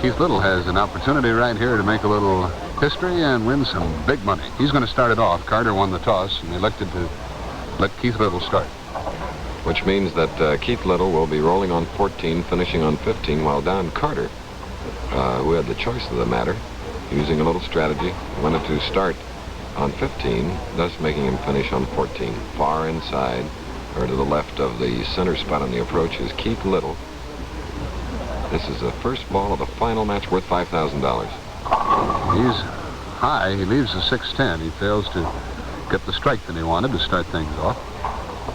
Keith Little has an opportunity right here to make a little history and win some big money. He's going to start it off. Carter won the toss and elected to let Keith Little start. Which means that Keith Little will be rolling on 14, finishing on 15, while Don Carter, who had the choice of the matter, using a little strategy, wanted to start on 15, thus making him finish on 14. Far inside, or to the left of the center spot on the approach, is Keith Little. This is the first ball of the final match worth $5,000. He's high. He leaves the 6-10. He fails to get the strike that he wanted to start things off.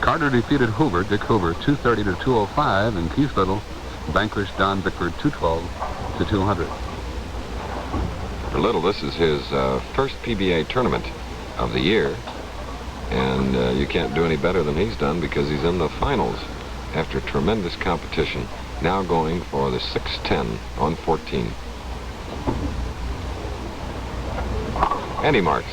Carter defeated Hoover, Dick Hoover, 230 to 205, and Keith Little vanquished Don Bickford 212 to 200. For Little, this is his first PBA tournament of the year, and you can't do any better than he's done because he's in the finals after tremendous competition, now going for the 6-10 on 14. And he marks.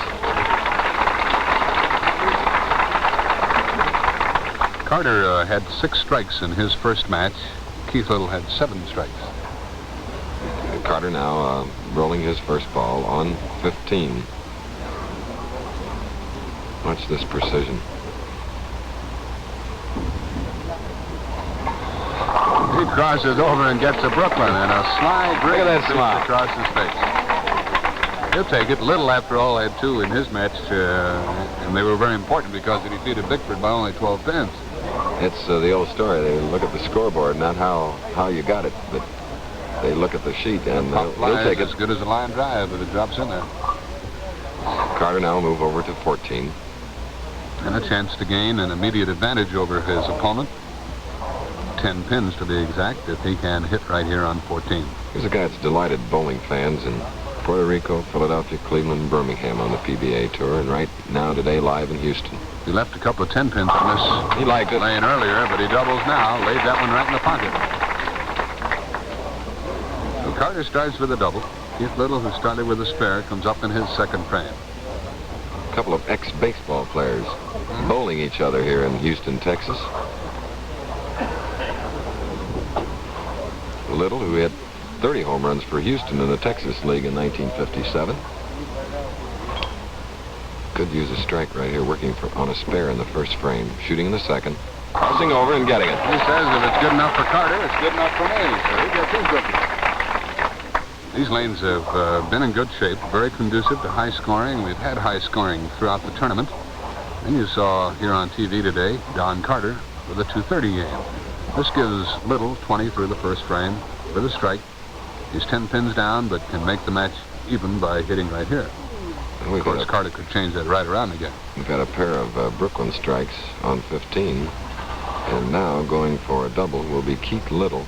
Carter had 6 strikes in his first match. Keith Little had 7 strikes. Carter now rolling his first ball on 15. Watch this precision. He crosses over and gets a Brooklyn, and a slide Look at that slide across his face. He'll take it. Little, after all, had 2 in his match, and they were very important because he defeated Bickford by only 12 pins. It's the old story. They look at the scoreboard, not how you got it, but they look at the sheet, and they'll take it. As good as a line drive, but it drops in there. Carter now move over to 14. And a chance to gain an immediate advantage over his opponent. 10 pins to be exact, if he can hit right here on 14. Here's a guy that's delighted bowling fans in Puerto Rico, Philadelphia, Cleveland, Birmingham on the PBA Tour, and right now today live in Houston. He left a couple of 10 pins on this. He liked it. Lane earlier, but he doubles now. Laid that one right in the pocket. So Carter starts with a double. Keith Little, who started with a spare, comes up in his second frame. A couple of ex-baseball players bowling each other here in Houston, Texas. Little, who hit 30 home runs for Houston in the Texas League in 1957. Could use a strike right here, working on a spare in the first frame. Shooting in the second. Crossing over and getting it. He says if it's good enough for Carter, it's good enough for me. So he gets his rookie. These lanes have been in good shape, very conducive to high scoring. We've had high scoring throughout the tournament. And you saw here on TV today, Don Carter with a 230 game. This gives Little 20 through the first frame with a strike. He's 10 pins down, but can make the match even by hitting right here. Of course, Carter could change that right around again. We've got a pair of Brooklyn strikes on 15. And now going for a double will be Keith Little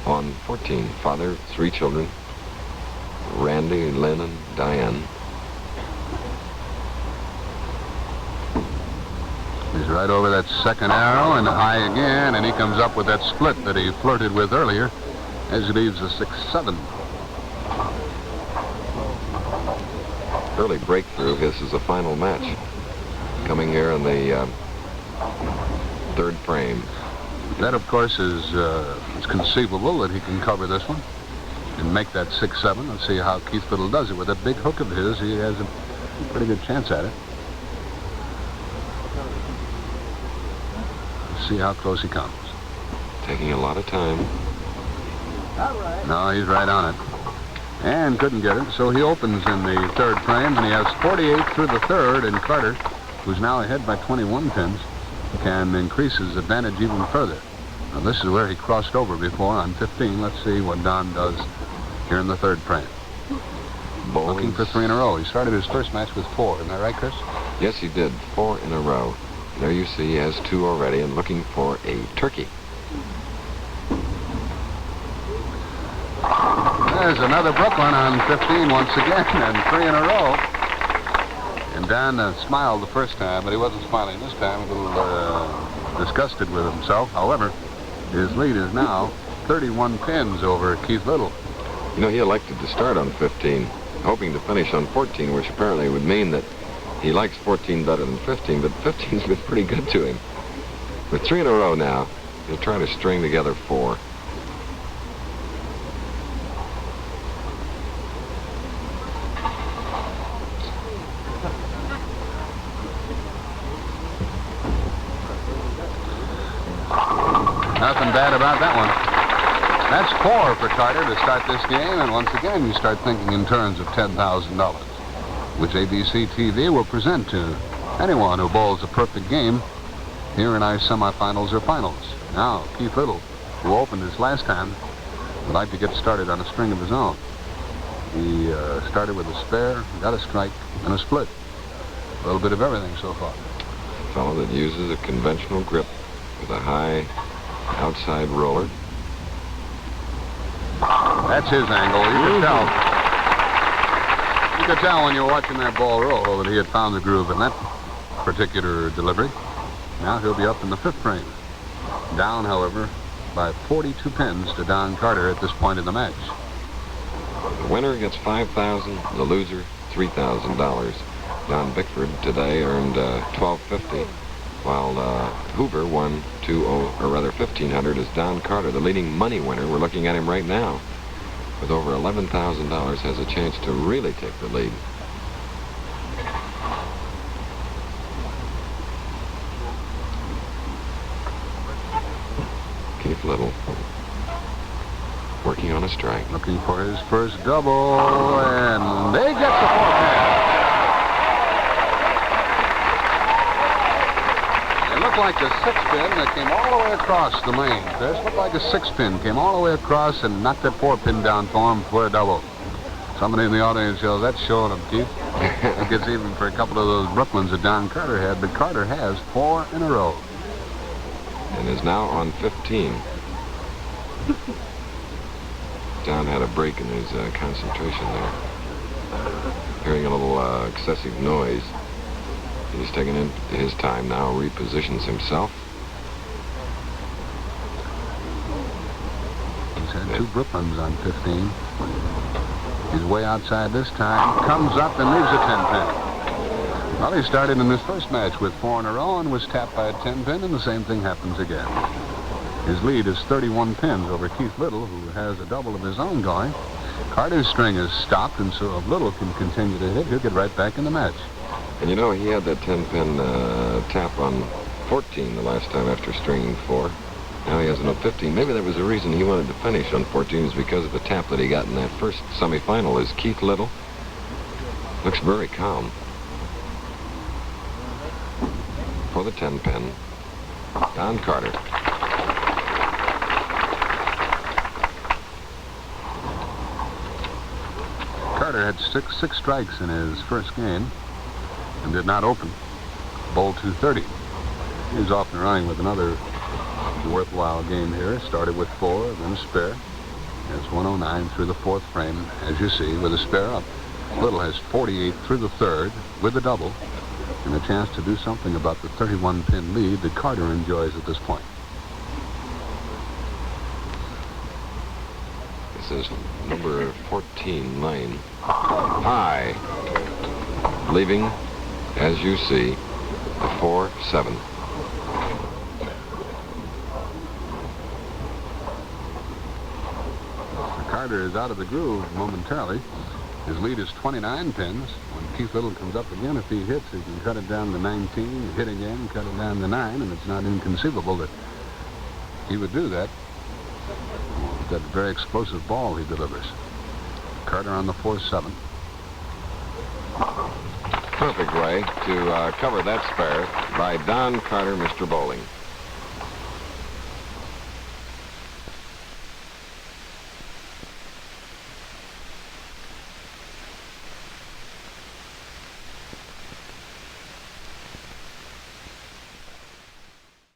on 14. Father, 3 children, Randy, Lynn, and Diane. He's right over that second arrow and high again, and he comes up with that split that he flirted with earlier as he leaves the 6-7. Early breakthrough. This is the final match. Coming here in the third frame. That, of course, is it's conceivable that he can cover this one and make that 6-7. Let's see how Keith Little does it. With that big hook of his, he has a pretty good chance at it. See how close he comes. Taking a lot of time. No, he's right on it. And couldn't get it, so he opens in the third frame, and he has 48 through the third, and Carter, who's now ahead by 21 pins, can increase his advantage even further. Now, this is where he crossed over before on 15. Let's see what Don does here in the third frame. Looking for 3 in a row. He started his first match with 4. Isn't that right, Chris? Yes, he did. 4 in a row. There you see he has 2 already and looking for a turkey. There's another Brooklyn on 15 once again, and 3 in a row. And Don smiled the first time, but he wasn't smiling this time, a little disgusted with himself. However, his lead is now 31 pins over Keith Little. You know, he elected to start on 15, hoping to finish on 14, which apparently would mean that he likes 14 better than 15, but 15's been pretty good to him. With 3 in a row now, he'll try to string together 4. Nothing bad about that one. That's 4 for Carter to start this game, and once again you start thinking in terms of $10,000, which ABC TV will present to anyone who bowls a perfect game here in our semifinals or finals. Now, Keith Little, who opened his last time, would like to get started on a string of his own. He started with a spare, got a strike, and a split. A little bit of everything so far. A fellow that uses a conventional grip with a high outside roller. That's his angle. You could tell. You could tell when you were watching that ball roll that he had found the groove in that particular delivery. Now he'll be up in the 5th frame. Down, however, by 42 pins to Don Carter at this point in the match. The winner gets $5,000, the loser $3,000. Don Bickford today earned $1,250, while Hoover won $1,500 as Don Carter, the leading money winner. We're looking at him right now with over $11,000, has a chance to really take the lead. Keith Little working on a strike. Looking for his first double, and they get the 4-pin. It looked like the 6-pin that came all the way across the lane. This looked like a 6-pin, came all the way across and knocked that 4-pin down for him for a double. Somebody in the audience yells, "That's showing him, Keith." I think it's even for a couple of those Brooklyns that Don Carter had, but Carter has 4 in a row. And is now on 15. Don had a break in his concentration there. Hearing a little excessive noise. He's taking in his time now, repositions himself. He's had 2 Brooklyns on 15. He's way outside this time. Comes up and leaves a 10-pin. Well, he started in his first match with 4 in a row and was tapped by a 10-pin, and the same thing happens again. His lead is 31 pins over Keith Little, who has a double of his own going. Carter's string is stopped, and so if Little can continue to hit, he'll get right back in the match. And you know, he had that 10-pin tap on 14 the last time after stringing 4. Now he has it on 15. Maybe that was the reason he wanted to finish on 14, is because of the tap that he got in that first semifinal. Is Keith Little looks very calm. For the 10-pin, Don Carter. Carter had six strikes in his first game and did not open. Bowled 230. He's off and running with another worthwhile game here. Started with 4, then a spare. Has 109 through the 4th frame, as you see, with a spare up. Little has 48 through the 3rd with a double, and a chance to do something about the 31-pin lead that Carter enjoys at this point. This is number 14 lane. High. Leaving, as you see, the 4-7. Carter is out of the groove momentarily. His lead is 29 pins. When Keith Little comes up again, if he hits, he can cut it down to 19, hit again, cut it down to 9, and it's not inconceivable that he would do that. That very explosive ball he delivers. Carter on the 4-7. Perfect way to cover that spare by Don Carter, Mr. Bowling.